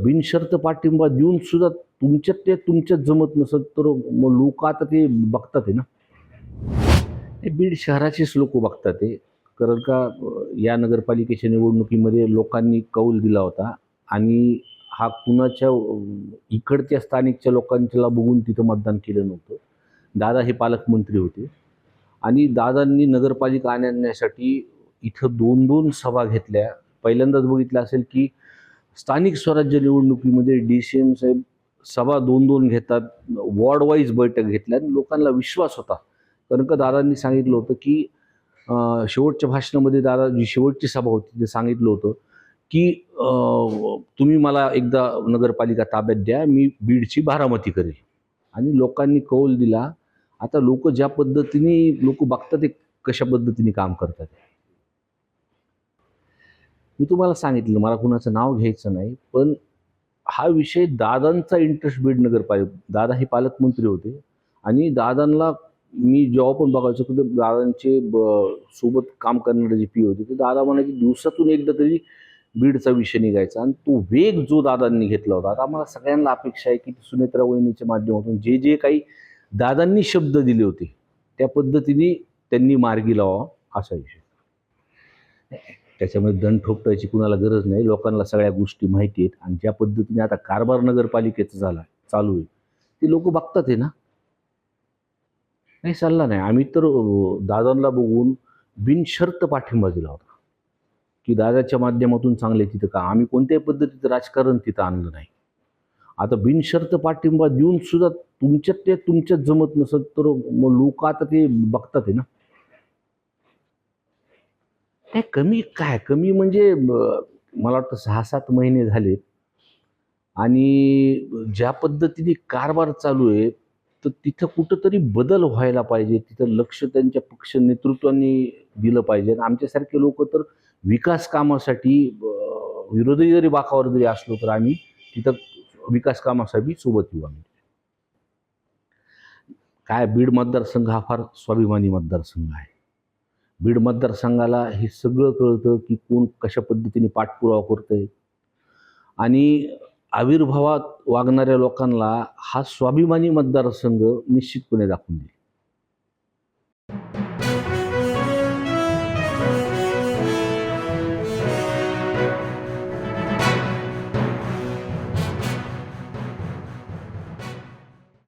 बिनशर्त पाठिंबा देऊन सुद्धा तुमच्यात जमत नसत तर मग लोक आता ते बघतात आहे ना. हे बीड शहराचेच लोक बघतात ते. कारण का या नगरपालिकेच्या निवडणुकीमध्ये लोकांनी कौल दिला होता आणि हा कुणाच्या इकडच्या स्थानिकच्या लोकांच्याला बघून तिथं मतदान केलं नव्हतं. दादा हे पालकमंत्री होते आणि दादांनी नगरपालिका आणण्यासाठी इथं 2-2 सभा घेतल्या. पहिल्यांदाच बघितलं असेल की स्थानिक स्वराज्य निवडणुकीमध्ये डी-सी-एम साहेब सभा 2-2 घेतात, वॉर्ड वाईज बैठक घेतल्या आणि लोकांना विश्वास होता. कारण का दादांनी सांगितलं होतं की शेवटच्या भाषणामध्ये दादा जी शेवटची सभा होती ते सांगितलं होतं की तुम्ही मला एकदा नगरपालिका ताब्यात द्या, मी बीडची बारामती करेल. आणि लोकांनी कौल दिला. आता लोक ज्या पद्धतीने लोक बघतात ते कशा पद्धतीने काम करतात. मी तुम्हाला सांगितलं मला कुणाचं नाव घ्यायचं नाही, पण हा विषय दादांचा इंटरेस्ट बीड नगरपालिका. दादा हे पालकमंत्री होते आणि दादांना मी जेव्हा पण बघायचो की दादांचे सोबत काम करणारे जे पी होते ते दादा म्हणायचे दिवसातून एकदा तरी बीडचा विषय निघायचा. आणि तो वेग जो दादांनी घेतला होता, आता आम्हाला सगळ्यांना अपेक्षा आहे की सुनेत्रा वहिनीच्या माध्यमातून जे जे काही दादांनी शब्द दिले होते त्या पद्धतीने त्यांनी मार्गी लावा असा विषय. त्याच्यामध्ये दंड ठोकटायची कुणाला गरज नाही. लोकांना सगळ्या गोष्टी माहिती आहेत आणि ज्या पद्धतीने आता कारभार नगरपालिकेचा चालू आहे ते लोक बघतात आहे ना. नाही चालला नाही. आम्ही तर दादांना बघून बिनशर्त पाठिंबा दिला होता की दादाच्या माध्यमातून चांगले तिथं का. आम्ही कोणत्याही पद्धतीचं राजकारण तिथं आणलं नाही. आता बिनशर्त पाठिंबा देऊन सुद्धा तुमच्यात जमत नसत तर मग लोक आता ते बघतात आहे ना. नाही कमी म्हणजे मला वाटतं 6-7 महिने झालेत आणि ज्या पद्धतीने कारभार चालू आहे तर तिथं कुठंतरी बदल व्हायला पाहिजे. तिथं लक्ष त्यांच्या पक्ष नेतृत्वाने दिलं पाहिजे. आमच्यासारखे लोक तर विकास कामासाठी विरोधी जरी बाकावर जरी असलो तर आम्ही तिथं विकास कामासाठी सोबत येऊ. आम्ही काय बीड मतदारसंघ हा फार स्वाभिमानी मतदारसंघ आहे. बीड मतदारसंघाला हे सगळं कळतं की कोण कशा पद्धतीने पाठपुरावा करतंय आणि आविर्भावात वागणाऱ्या लोकांना हा स्वाभिमानी मतदारसंघ निश्चितपणे दाखवून देईल.